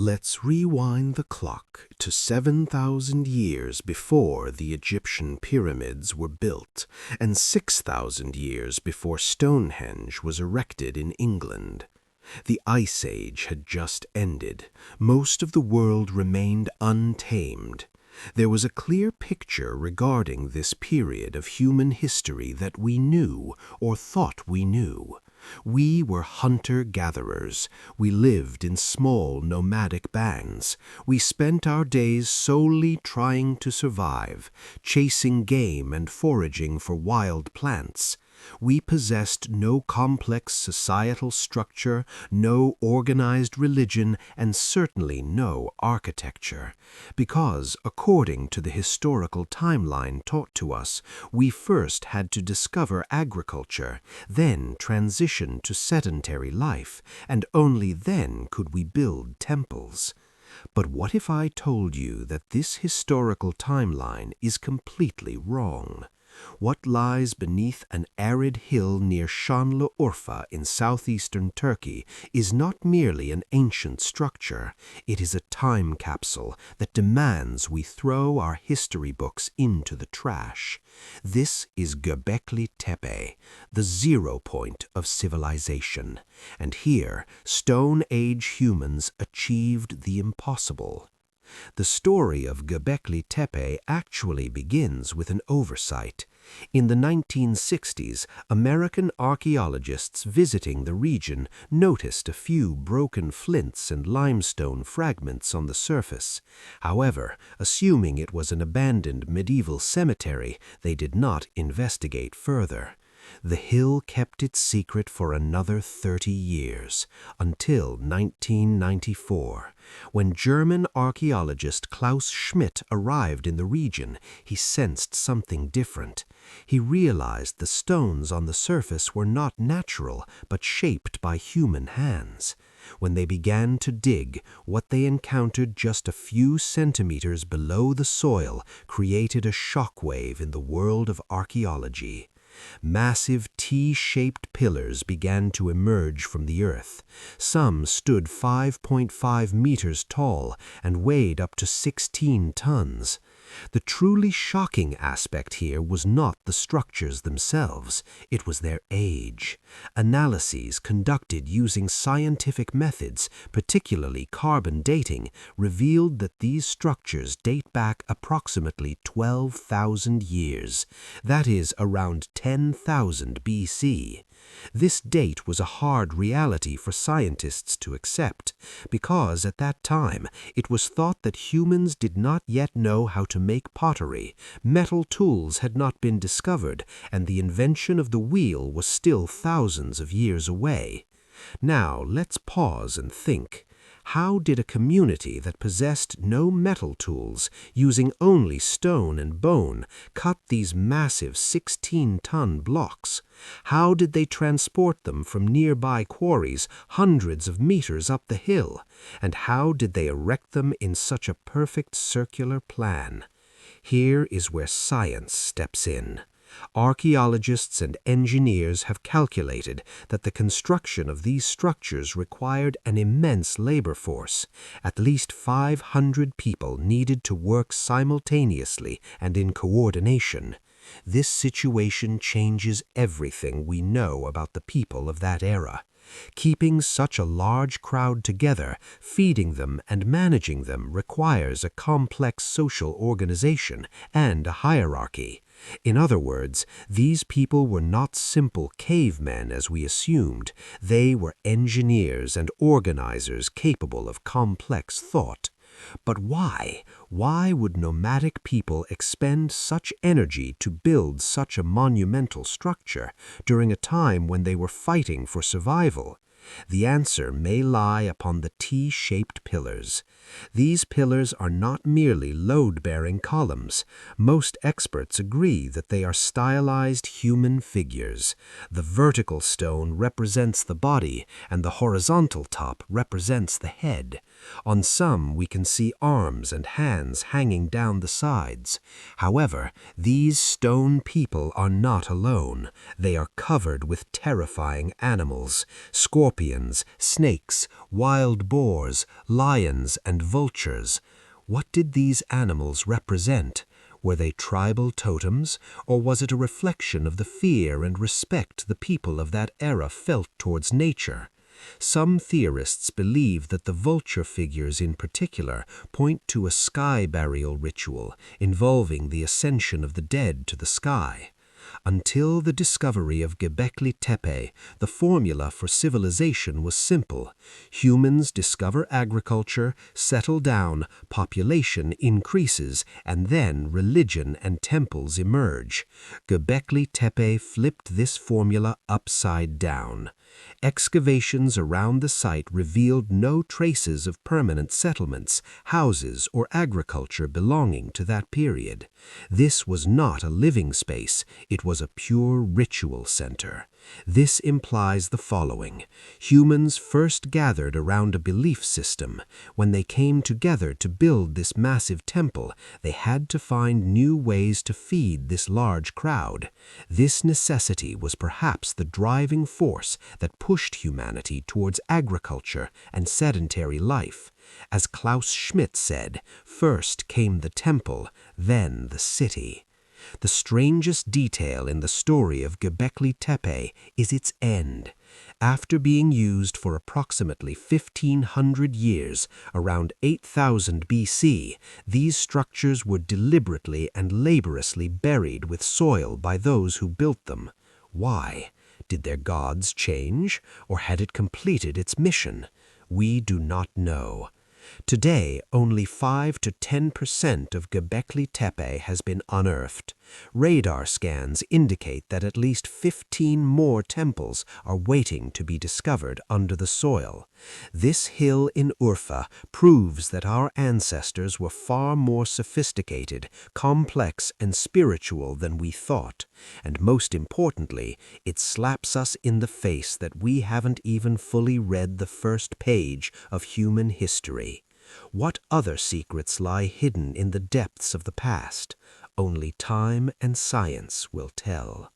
Let's rewind the clock to 7,000 years before the Egyptian pyramids were built and 6,000 years before Stonehenge was erected in England. The Ice Age had just ended. Most of the world remained untamed. There was a clear picture regarding this period of human history that we knew or thought we knew. We were hunter-gatherers. We lived in small nomadic bands. We spent our days solely trying to survive, chasing game and foraging for wild plants. We possessed no complex societal structure, no organized religion, and certainly no architecture. Because, according to the historical timeline taught to us, we first had to discover agriculture, then transition to sedentary life, and only then could we build temples. But what if I told you that this historical timeline is completely wrong? What lies beneath an arid hill near Şanlıurfa in southeastern Turkey is not merely an ancient structure, it is a time capsule that demands we throw our history books into the trash. This is Göbekli Tepe, the 0 point of civilization, and here Stone Age humans achieved the impossible. The story of Gbeklitepe Tepe actually begins with an oversight. In the 1960s, American archaeologists visiting the region noticed a few broken flints and limestone fragments on the surface. However, assuming it was an abandoned medieval cemetery, they did not investigate further. The hill kept its secret for another 30 years, until 1994. When German archaeologist Klaus Schmidt arrived in the region, he sensed something different. He realized the stones on the surface were not natural, but shaped by human hands. When they began to dig, what they encountered just a few centimeters below the soil created a shockwave in the world of archaeology. Massive T-shaped pillars began to emerge from the earth. Some stood 5.5 meters tall and weighed up to 16 tons. The truly shocking aspect here was not the structures themselves, it was their age. Analyses conducted using scientific methods, particularly carbon dating, revealed that these structures date back approximately 12,000 years. That is around 10,000 BC. This date was a hard reality for scientists to accept, because at that time it was thought that humans did not yet know how to make pottery, metal tools had not been discovered, and the invention of the wheel was still thousands of years away. Now let's pause and think. How did a community that possessed no metal tools, using only stone and bone, cut these massive 16-ton blocks? How did they transport them from nearby quarries hundreds of meters up the hill? And how did they erect them in such a perfect circular plan? Here is where science steps in. Archaeologists and engineers have calculated that the construction of these structures required an immense labor force. At least 500 people needed to work simultaneously and in coordination. This situation changes everything we know about the people of that era. Keeping such a large crowd together, feeding them and managing them requires a complex social organization and a hierarchy. In other words, these people were not simple cavemen as we assumed. They were engineers and organizers capable of complex thought. But why? Why would nomadic people expend such energy to build such a monumental structure during a time when they were fighting for survival? The answer may lie upon the T-shaped pillars. These pillars are not merely load-bearing columns. Most experts agree that they are stylized human figures. The vertical stone represents the body, and the horizontal top represents the head. On some, we can see arms and hands hanging down the sides. However, these stone people are not alone. They are covered with terrifying animals, scorpions, scorpions, snakes, wild boars, lions, and vultures. What did these animals represent? Were they tribal totems, or was it a reflection of the fear and respect the people of that era felt towards nature? Some theorists believe that the vulture figures in particular point to a sky burial ritual involving the ascension of the dead to the sky. Until the discovery of Göbekli Tepe, the formula for civilization was simple. Humans discover agriculture, settle down, population increases, and then religion and temples emerge. Göbekli Tepe flipped this formula upside down. Excavations around the site revealed no traces of permanent settlements, houses, or agriculture belonging to that period. This was not a living space, it was a pure ritual center. This implies the following. Humans first gathered around a belief system. When they came together to build this massive temple, they had to find new ways to feed this large crowd. This necessity was perhaps the driving force that pushed humanity towards agriculture and sedentary life. As Klaus Schmidt said, first came the temple, then the city. The strangest detail in the story of Göbekli Tepe is its end. After being used for approximately 1,500 years, around 8,000 BC, these structures were deliberately and laboriously buried with soil by those who built them. Why? Did their gods change, or had it completed its mission? We do not know. Today, only 5 to 10% of Gbeklitepe Tepe has been unearthed. Radar scans indicate that at least 15 more temples are waiting to be discovered under the soil. This hill in Urfa proves that our ancestors were far more sophisticated, complex, and spiritual than we thought. And most importantly, it slaps us in the face that we haven't even fully read the first page of human history. What other secrets lie hidden in the depths of the past? Only time and science will tell.